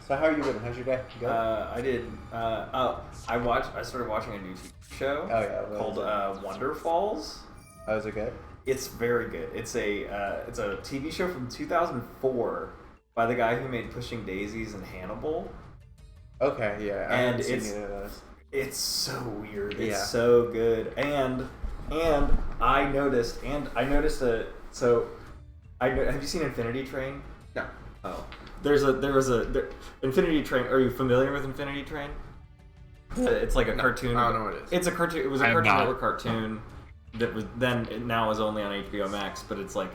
So how are you doing? How's your day? Good? I did. I started watching a new TV show. Oh yeah. Called Wonder Falls. Oh, is it good? It's very good. It's a TV show from 2004 by the guy who made Pushing Daisies and Hannibal. Okay, yeah. I haven't seen either of those. It's so weird. It's so good. And I noticed have you seen Infinity Train? No. Oh. Infinity Train. Are you familiar with Infinity Train? It's like a cartoon. I don't know what it is. It's a cartoon. It was a Cartoon Network cartoon that was now is only on HBO Max, but it's like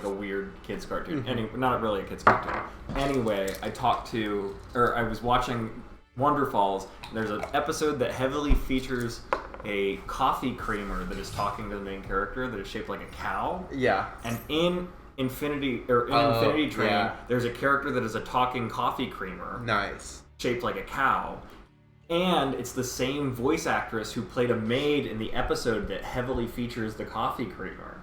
a weird kids cartoon. Not really a kids cartoon. Anyway, I was watching Wonder Falls. There's an episode that heavily features a coffee creamer that is talking to the main character that is shaped like a cow. Yeah. And in Infinity Train, there's a character that is a talking coffee creamer. Nice. Shaped like a cow. And it's the same voice actress who played a maid in the episode that heavily features the coffee creamer.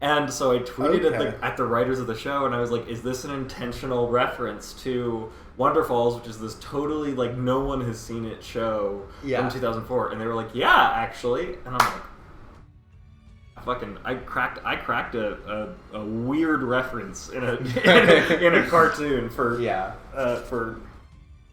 And so I tweeted at the writers of the show, and I was like, is this an intentional reference to Wonder Falls, which is this totally, like, no one has seen it show from 2004? And they were like, yeah, actually. And I'm like, I cracked a weird reference in a cartoon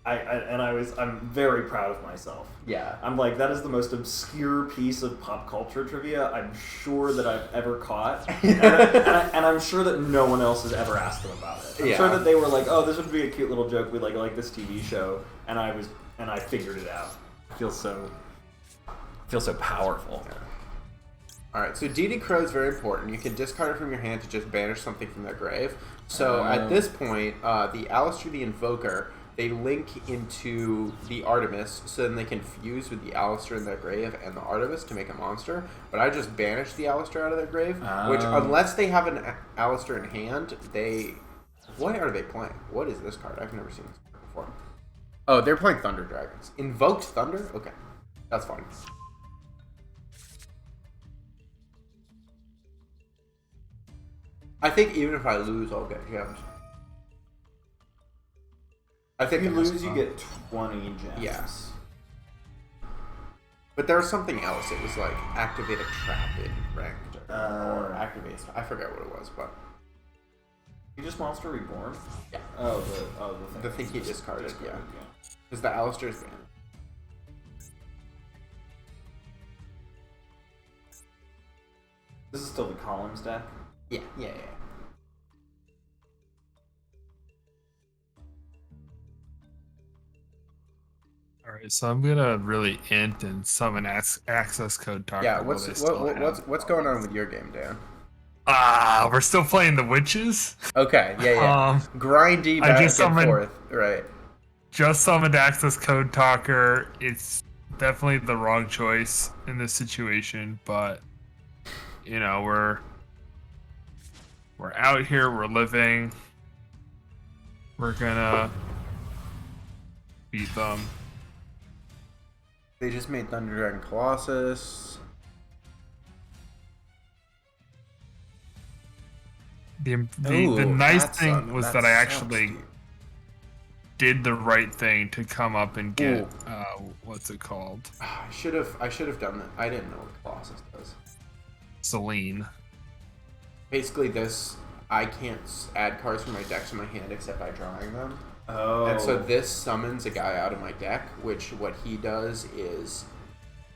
I'm very proud of myself. Yeah. I'm like, that is the most obscure piece of pop culture trivia I'm sure that I've ever caught. and I'm sure that no one else has ever asked them about it. I'm sure that they were like, oh, this would be a cute little joke. We like this TV show. And I figured it out. I feel so powerful. Yeah. Alright, so DD Crow is very important. You can discard it from your hand to just banish something from their grave. So at this point, the Alistair the Invoker, they link into the Artemis, so then they can fuse with the Alistair in their grave and the Artemis to make a monster. But I just banished the Alistair out of their grave, which, unless they have an Alistair in hand, what are they playing? What is this card? I've never seen this card before. Oh, they're playing Thunder Dragons. Invoked Thunder? Okay. That's fine. I think even if I lose, I'll get gems. I think if you lose, you get 20 gems. Yes. But there was something else. It was like activate a trap in ranked or activate. I forget what it was, but you just Monster Reborn. Yeah. The thing he discarded. Yeah. Because the Alistair's banned. This is still the Columns deck. Yeah. Alright, so I'm gonna really int and summon access code target. Yeah, what's going on with your game, Dan? We're still playing the witches. Okay, yeah. Grindy back and forth, right? Just summoned access code talker. It's definitely the wrong choice in this situation, but you know, we're out here, we're living. We're gonna beat them. They just made Thunder Dragon Colossus. The nice thing was that I actually did the right thing to come up and get what's it called? I should have done that. I didn't know what Colossus does. Selene. Basically, I can't add cards from my deck to my hand except by drawing them. Oh. And so this summons a guy out of my deck, which what he does is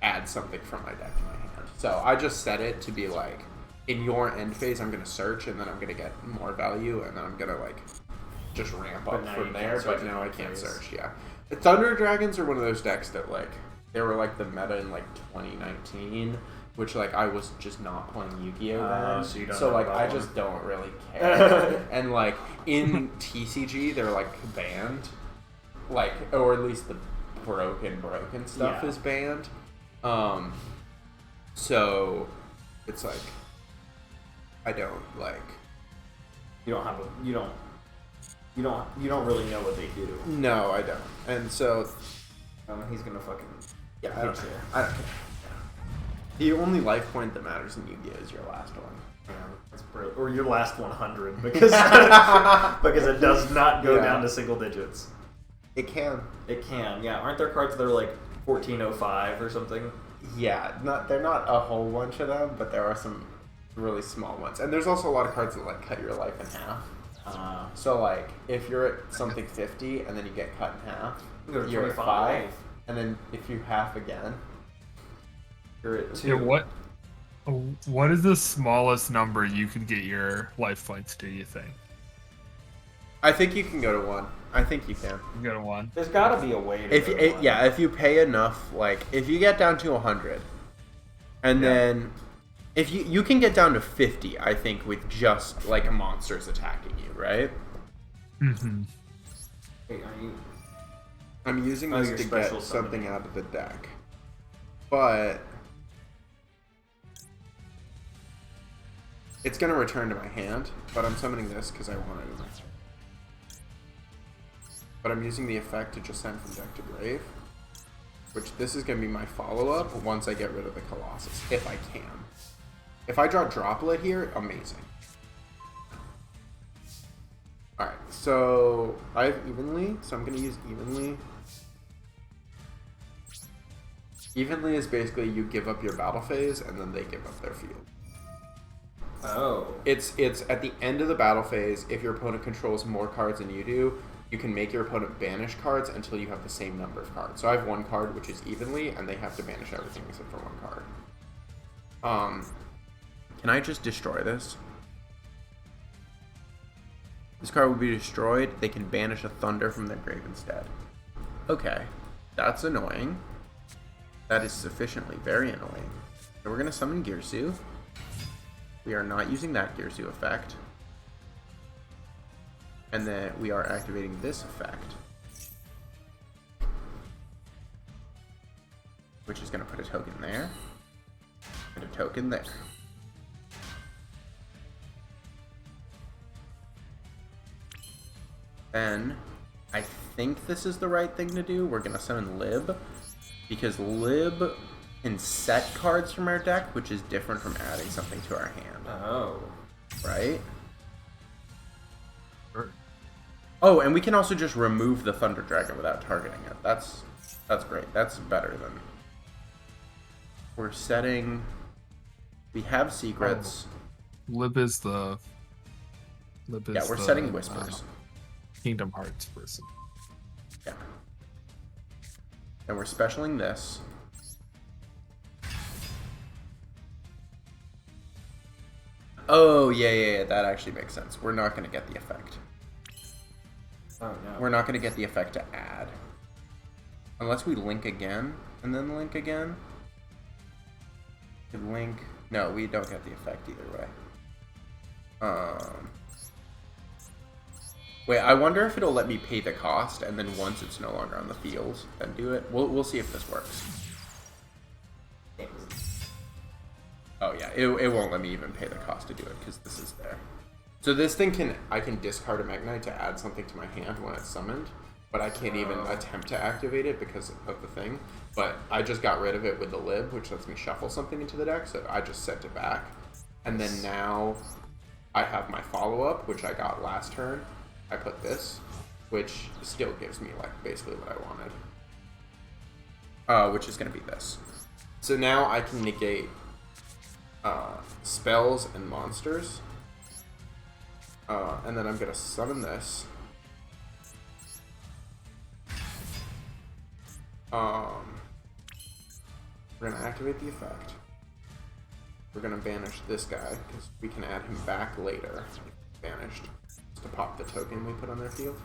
add something from my deck to my hand. So I just set it to be like, in your end phase, I'm going to search, and then I'm going to get more value, and then I'm going to like just ramp up from there. But now I can't search, yeah. The Thunder Dragons are one of those decks that like, they were like the meta in like 2019, which like I was just not playing Yu-Gi-Oh then, so like I just don't really care. And like in TCG they're like banned, like, or at least the broken stuff is banned. So it's like I don't like. You don't really know what they do. No, I don't. And so he's gonna fucking I don't care. The only life point that matters in Yu-Gi-Oh is your last one. That's brilliant. Or your last 100, because it does not go down to single digits. It can. It can, yeah. Aren't there cards that are like 1405 or something? Yeah, they're not a whole bunch of them, but there are some really small ones. And there's also a lot of cards that like cut your life in half. So like if you're at something 50 and then you get cut in half, you're at 5, and then if you half again, you're at 2. Yeah, what is the smallest number you could get your life points to, you think? I think you can go to 1. I think you can. You go to 1. There's got to be a way to go to 1. Yeah, if you pay enough, like if you get down to 100, and then if you can get down to 50, I think, with just like monsters attacking you, right? Mm-hmm. Wait, I'm using this to get something out of the deck, but it's gonna return to my hand. But I'm summoning this because I want it. But I'm using the effect to just send from deck to grave, which this is gonna be my follow-up once I get rid of the Colossus, if I can. If I draw Droplet here, amazing. Alright, so I have Evenly, so I'm going to use Evenly. Evenly is basically you give up your battle phase, and then they give up their field. Oh. It's at the end of the battle phase, if your opponent controls more cards than you do, you can make your opponent banish cards until you have the same number of cards. So I have 1 card, which is Evenly, and they have to banish everything except for 1 card. Can I just destroy this? This card will be destroyed. They can banish a Thunder from their grave instead. Okay. That's annoying. That is sufficiently very annoying. So we're going to summon Girsu. We are not using that Girsu effect. And then we are activating this effect, which is going to put a token there, and a token there. Then, I think this is the right thing to do. We're going to summon Lib, because Lib can set cards from our deck, which is different from adding something to our hand. Oh. Right? Oh, and we can also just remove the Thunder Dragon without targeting it. That's great. That's better than... We're setting... We have secrets. Lib is the... Yeah, we're setting Whispers. Kingdom Hearts person. Yeah. And we're specialing this. Oh, yeah, that actually makes sense. We're not going to get the effect. Oh, no. We're not going to get the effect to add. Unless we link again, and then link again. Link... No, we don't get the effect either way. Wait, I wonder if it'll let me pay the cost, and then once it's no longer on the field, then do it. We'll see if this works. Oh yeah, it won't let me even pay the cost to do it, because this is there. So this thing I can discard a MEKK-KNIGHT to add something to my hand when it's summoned, but I can't even attempt to activate it because of the thing. But I just got rid of it with the Lib, which lets me shuffle something into the deck, so I just sent it back. And then now I have my follow-up, which I got last turn. I put this, which still gives me like basically what I wanted, which is going to be this. So now I can negate spells and monsters, and then I'm going to summon this. We're going to activate the effect. We're going to banish this guy because we can add him back later if he's banished. To pop the token we put on their field.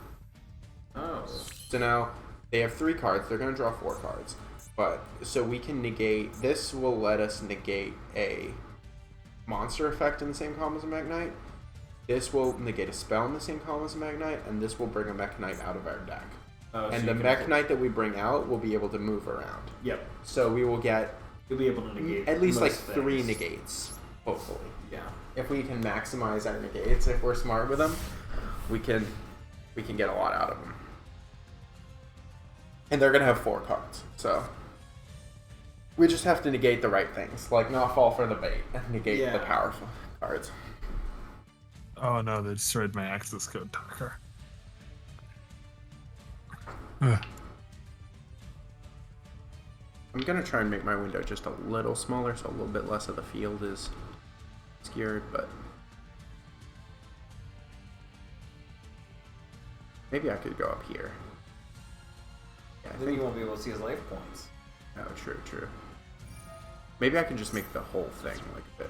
Oh. So now they have 3 cards. They're going to draw 4 cards. But so we can negate. This will let us negate a monster effect in the same column as a MEKK-KNIGHT. This will negate a spell in the same column as a MEKK-KNIGHT, and this will bring a MEKK-KNIGHT out of our deck. And the MEKK-KNIGHT that we bring out will be able to move around. Yep. So we will get. You'll be able to negate at least like things. 3 negates, hopefully. Yeah. If we can maximize our negates, if we're smart with them, we can get a lot out of them. And they're gonna have 4 cards, so we just have to negate the right things, like not fall for the bait and negate the powerful cards. Oh no, they destroyed my access code talker. Ugh. I'm gonna try and make my window just a little smaller, so a little bit less of the field is obscured, but maybe I could go up here. Yeah, Then you won't be able to see his life points. Oh, true. Maybe I can just make the whole thing like a bit.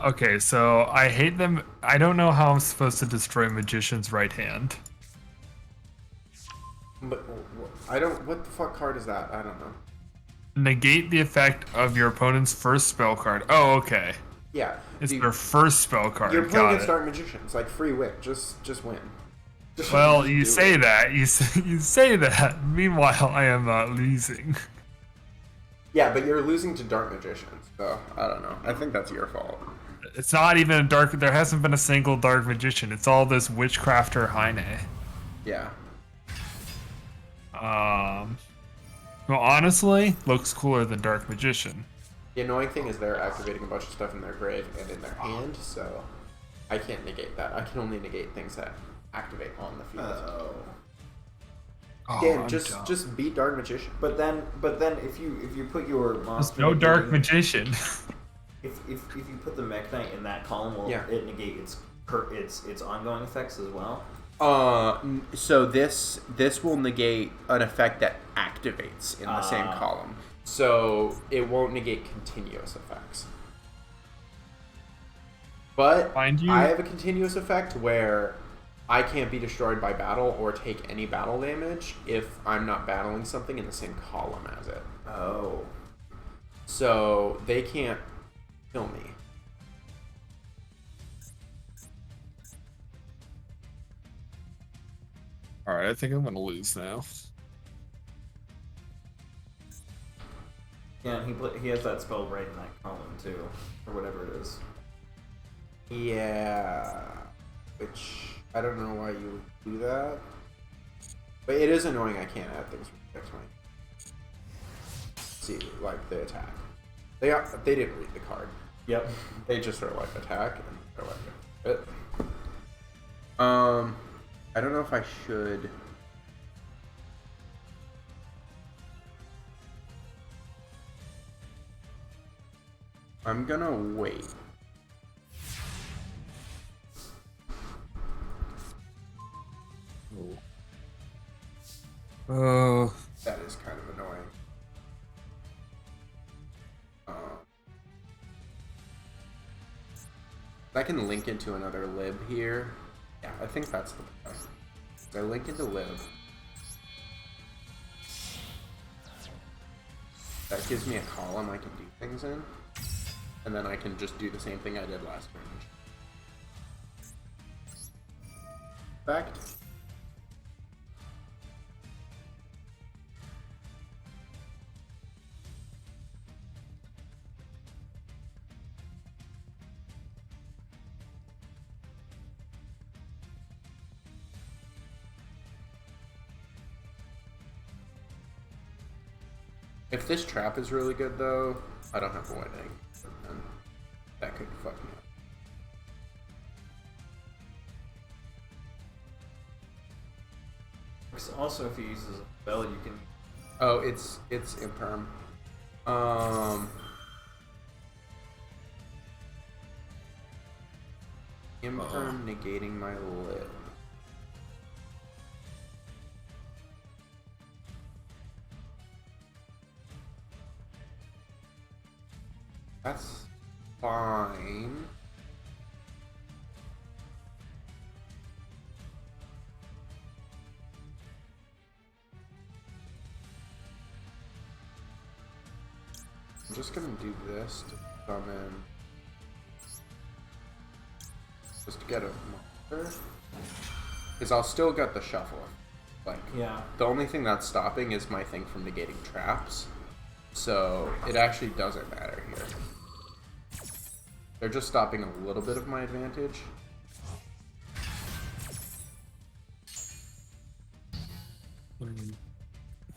Okay, so I hate them. I don't know how I'm supposed to destroy Magician's right hand. But I don't. What the fuck card is that? I don't know. Negate the effect of your opponent's first spell card. Oh, okay. Yeah. It's their first spell card. You're playing against Dark Magicians, like free win. Just win. Well, you say that. You say that. Meanwhile, I am losing. Yeah, but you're losing to Dark Magicians, so I don't know. I think that's your fault. It's not even a dark. There hasn't been a single Dark Magician. It's all this Witchcrafter Heine. Yeah. Well, honestly, looks cooler than Dark Magician. The annoying thing is they're activating a bunch of stuff in their grave and in their hand, so I can't negate that. I can only negate things that activate on the field. Again, just beat Dark Magician. But then if you put your monster, there's no Dark Magician. If you put the Mech Knight in that column, will it negate its ongoing effects as well? So this will negate an effect that activates in the same column. So it won't negate continuous effects. But I have a continuous effect where I can't be destroyed by battle or take any battle damage if I'm not battling something in the same column as it. Oh. So they can't kill me. Alright, I think I'm gonna lose now. Yeah, and he has that spell right in that column too, or whatever it is. Yeah, which I don't know why you would do that, but it is annoying. I can't add things from X-Wing. See, like the attack. They didn't read the card. Yep. They just sort of like attack and they're like it. I don't know if I should. I'm gonna wait. Oh. That is kind of annoying. I can link into another lib here. Yeah, I think that's the play. I link into lib. That gives me a column I can do things in. And then I can just do the same thing I did last range. Fact. If this trap is really good, though, I don't have winning. And that could fuck me up. Also, if he uses a spell, you can. Oh, it's imperm. Imperm negating my lip. That's fine. I'm just gonna do this to summon. Just to get a monster. Because I'll still get the shuffle. Like, yeah. The only thing that's stopping is my thing from negating traps. So it actually doesn't matter here. They're just stopping a little bit of my advantage.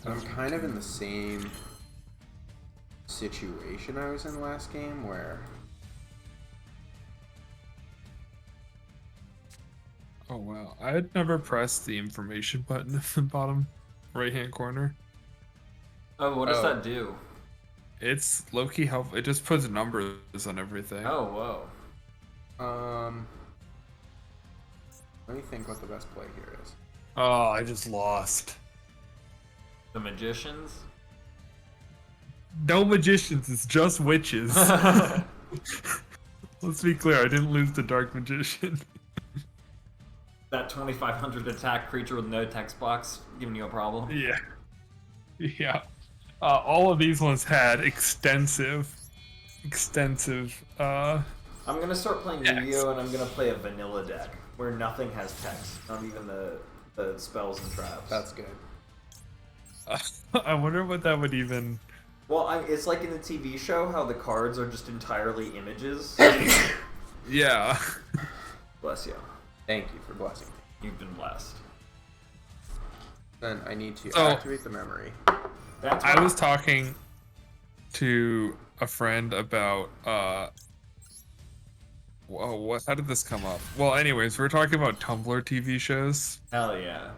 I'm kind of in the same situation I was in last game where Oh wow, I had never pressed the information button in the bottom right-hand corner. Oh, what does that do? It's low-key helpful. It just puts numbers on everything. Oh, whoa. Let me think what the best play here is. Oh, I just lost. The magicians? No magicians, it's just witches. Let's be clear, I didn't lose the Dark Magician. That 2500 attack creature with no text box giving you a problem? Yeah. Yeah. All of these ones had extensive. I'm gonna start playing Yu-Gi-Oh! And I'm gonna play a vanilla deck where nothing has text, not even the spells and traps. That's good. I wonder what that would even... Well, it's like in the TV show how the cards are just entirely images. Yeah. Bless you. Thank you for blessing me. You've been blessed. Then I need to activate the memory. I was talking to a friend about whoa, how did this come up? Well, anyways, we're talking about Tumblr TV shows. Hell yeah.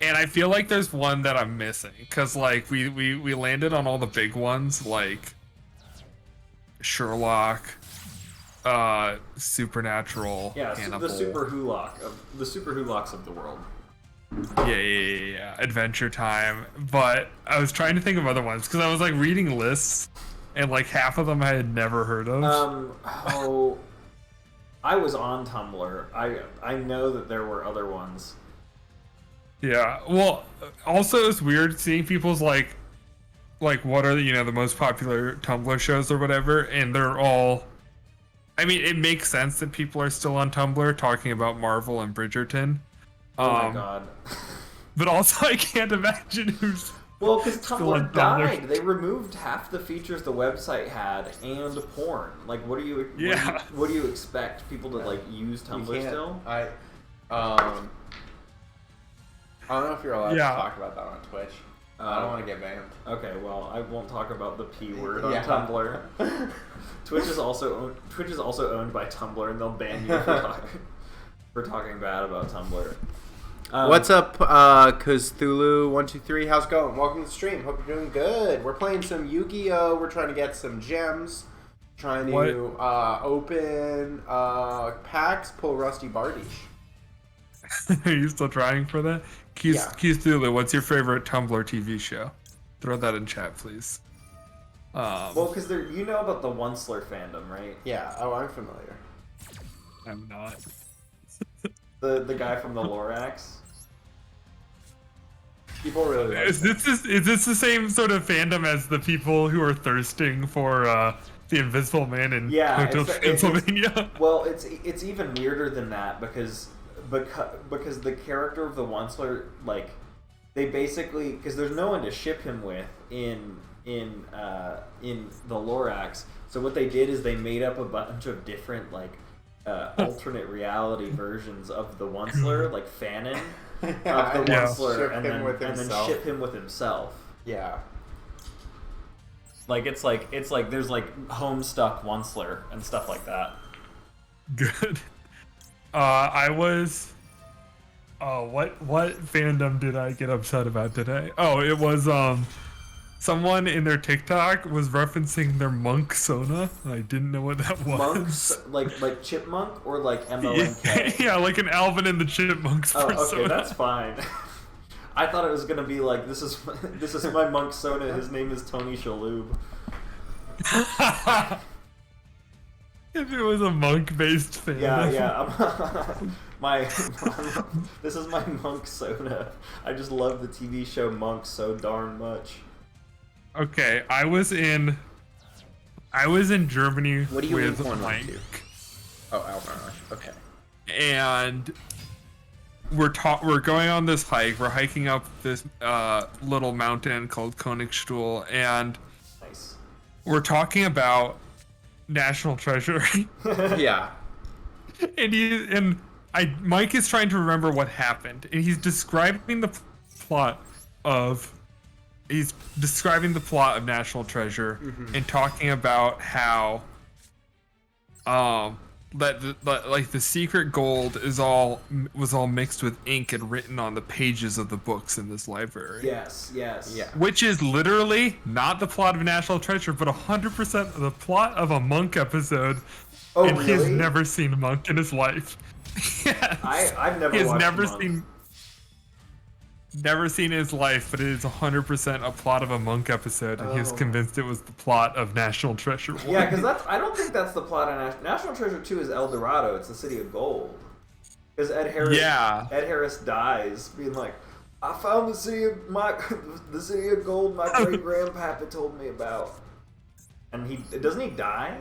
And I feel like there's one that I'm missing because like we landed on all the big ones like Sherlock, Supernatural, Hannibal. The Super Wholocks of the world. Yeah. Adventure Time. But I was trying to think of other ones because I was like reading lists and like half of them I had never heard of. I was on Tumblr. I know that there were other ones. Yeah. Well, also it's weird seeing people's like what are the most popular Tumblr shows or whatever, and they're all. I mean, it makes sense that people are still on Tumblr talking about Marvel and Bridgerton. Oh my god. But also, I can't imagine who's. Well, because Tumblr died. They removed half the features the website had and porn. Like, what do you expect people to like use Tumblr still? I don't know if you're allowed to talk about that on Twitch. I don't want to get banned. Okay, well, I won't talk about the P word on Tumblr. Twitch is also owned by Tumblr, and they'll ban you for talking bad about Tumblr. What's up, Cthulhu123? How's it going? Welcome to the stream. Hope you're doing good. We're playing some Yu-Gi-Oh! We're trying to get some gems. Trying to open packs, pull Rusty Bardiche. Are you still trying for that? Cthulhu, what's your favorite Tumblr TV show? Throw that in chat, please. Well, because you know about the Onceler fandom, right? Yeah. Oh, I'm familiar. I'm not. The guy from the Lorax. People really like is this the same sort of fandom as the people who are thirsting for the Invisible Man in Pennsylvania? Well, it's even weirder than that because the character of the Onceler, like, they basically, because there's no one to ship him with in the Lorax, so what they did is they made up a bunch of different like alternate reality versions of the Onceler, like fanon of the Onceler, and then ship him with himself. Yeah. Like it's like there's like Homestuck Onceler and stuff like that. Good. I was. Oh, what fandom did I get upset about today? Oh, it was someone in their TikTok was referencing their monk Sona. I didn't know what that was. Monks, like chipmunk or like MONK? Yeah, like an Alvin and the Chipmunks persona. Oh, okay, that's fine. I thought it was gonna be like this is my monk Sona. His name is Tony Shalhoub. If it was a monk-based fan. Yeah. This is my monk Sona. I just love the TV show Monk so darn much. Okay, I was in Germany what do you with Mike. Oh, Alvarez. Okay. And we're going on this hike. We're hiking up this little mountain called Königstuhl, and nice. We're talking about National Treasure. Yeah. And Mike is trying to remember what happened, and he's describing the plot of National Treasure, and talking about how like the secret gold was all mixed with ink and written on the pages of the books in this library. Yes. Yeah. Which is literally not the plot of National Treasure, but 100% the plot of a Monk episode. Oh, and really? he's never seen Monk in his life. Yes. I've never He's watched never Monk. never seen in his life, but it is 100% a plot of a Monk episode, and he was convinced it was the plot of National Treasure 1. Yeah, because I don't think that's the plot of National Treasure 2 is El Dorado. It's the City of Gold. Because Ed Harris dies being like, I found the city of gold my great grandpapa told me about. And doesn't he die?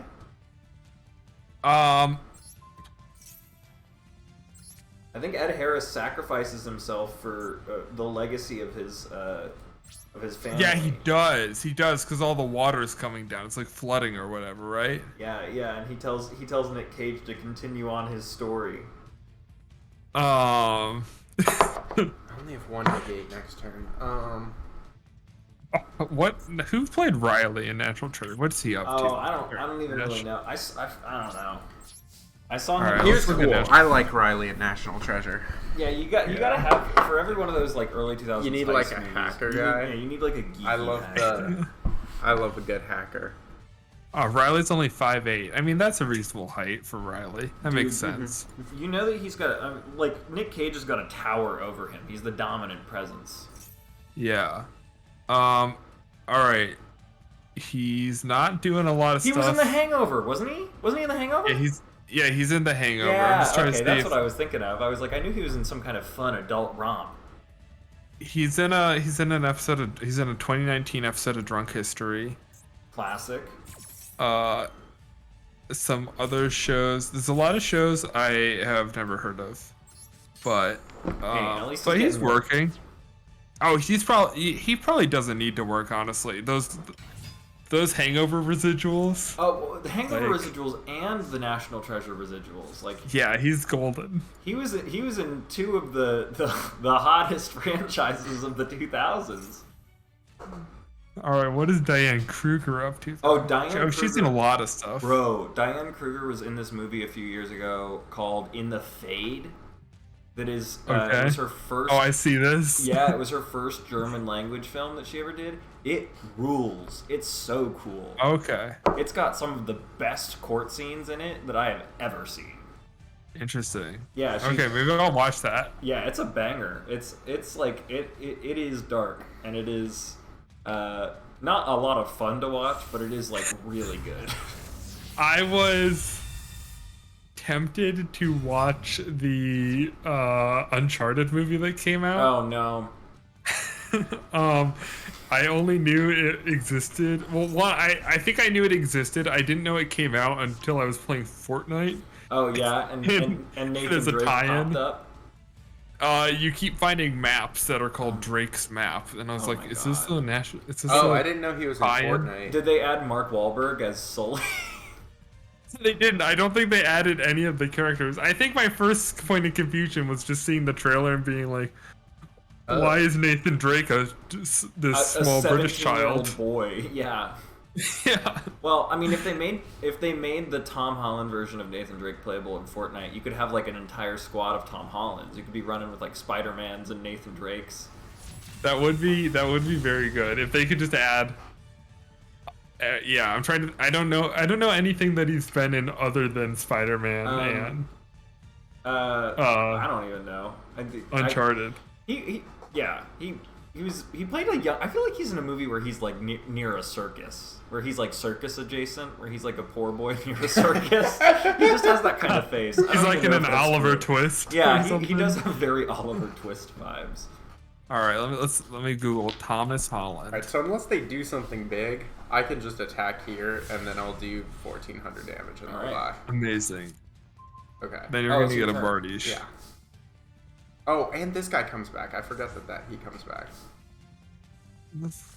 I think Ed Harris sacrifices himself for the legacy of his family. Yeah, he does. He does, because all the water is coming down. It's like flooding or whatever, right? Yeah, and he tells Nick Cage to continue on his story. I only have one negate next turn. What? Who played Riley in Natural Treasure? What's he up to? Oh, I don't even really know. I don't know. I saw him. All right, He was let's look at cool. I like Riley in National Treasure. Yeah, you gotta have for every one of those like early 2000s. You need heist like a movies, hacker guy. You need like a geeky I love hacker. I love a good hacker. Oh, Riley's only 5'8". I mean, that's a reasonable height for Riley. That makes sense. You know that he's got like Nick Cage has got a tower over him. He's the dominant presence. Yeah. All right. He's not doing a lot of stuff. He was in The Hangover, wasn't he? Wasn't he in The Hangover? Yeah, he's in The Hangover. I'm Yeah, just trying to okay, see that's what I was thinking of. I was like, I knew he was in some kind of fun adult romp. He's in a 2019 episode of Drunk History. Classic. Some other shows. There's a lot of shows I have never heard of, but at least but he's getting work. working. Oh, he probably doesn't need to work, honestly. Those Hangover residuals. Oh, well, the Hangover Like- residuals and the National Treasure residuals. Like Yeah, he's golden. he was in two of the hottest franchises of the 2000s. All right, what is Diane Kruger up to? Oh, Diane Kruger. She's in a lot of stuff. Bro, Diane Kruger was in this movie a few years ago called In the Fade. That is, Okay. it was her first. Oh, I see this. Yeah, it was her first German language film that she ever did. It rules. It's so cool. Okay. It's got some of the best court scenes in it that I have ever seen. Interesting. Yeah. Okay, maybe I'll watch that. Yeah, it's a banger. It's like it is dark and it is not a lot of fun to watch, but it is like really good. I was tempted to watch the Uncharted movie that came out. Oh no. I only knew it existed. Well, one, I think I knew it existed. I didn't know it came out until I was playing Fortnite. Oh yeah, and Nathan There's a Drake tie-in. popped up. You keep finding maps that are called Drake's Map, and I was Oh like, my "Is this God. the national?" Is this Oh, the- I didn't know he was in tie-in? Fortnite. Did they add Mark Wahlberg as Sully? They didn't. I don't think they added any of the characters. I think my first point of confusion was just seeing the trailer and being like, "Why is Nathan Drake this small British 17-year-old child?" boy. Yeah. Yeah. Well, I mean, if they made the Tom Holland version of Nathan Drake playable in Fortnite, you could have like an entire squad of Tom Hollands. You could be running with like Spider-Mans and Nathan Drakes. That would be very good if they could just add. Yeah, I'm trying to. I don't know anything that he's been in other than Spider-Man and I don't even know. Uncharted. He played a young. I feel like he's in a movie where he's like near a circus, where he's like circus adjacent, where he's like a poor boy near a circus. He just has that kind of face. He's like in an Oliver Twist. Yeah, or he does have very Oliver Twist vibes. All right, let me Google Thomas Holland. Alright, so unless they do something big, I can just attack here, and then I'll do 1,400 damage, and I'll die. Amazing. Okay. Then you're gonna get a Bardiche. Yeah. Oh, and this guy comes back. I forgot that he comes back.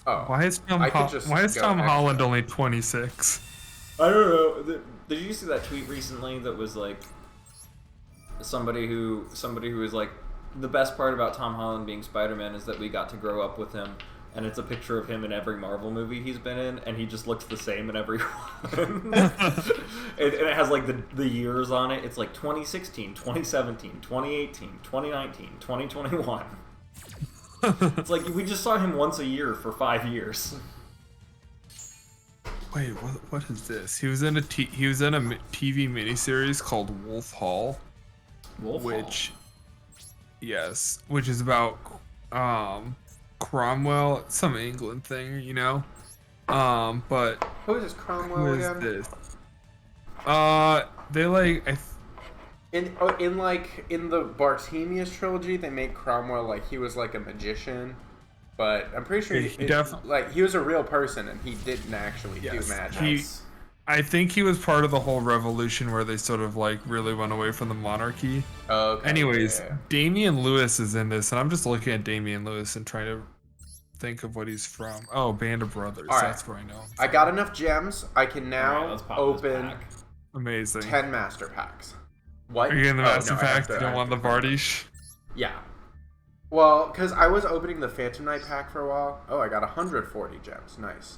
Oh. Why is Tom Holland only 26? I don't know. Did you see that tweet recently that was like somebody who was like, the best part about Tom Holland being Spider-Man is that we got to grow up with him, and it's a picture of him in every Marvel movie he's been in, and he just looks the same in every one. And it has like the years on it. It's like 2016, 2017, 2018, 2019, 2021. It's like we just saw him once a year for 5 years. Wait, what is this? He was in a TV miniseries called Wolf Hall. Which is about Cromwell, some England thing, you know. But who is this Cromwell who is again? this? They like in the Bartemius trilogy, they make Cromwell like he was like a magician, but I'm pretty sure he was a real person and he didn't actually do magic. I think he was part of the whole revolution where they sort of like really went away from the monarchy. Okay. Anyways, Damian Lewis is in this, and I'm just looking at Damian Lewis and trying to think of what he's from. Oh, Band of Brothers. All right. That's where I know him from. I got enough gems. I can now open Amazing. 10 master packs. What? Are you getting the master pack? You don't want the Vardish? Yeah. Well, because I was opening the Phantom Knight pack for a while. Oh, I got 140 gems. Nice.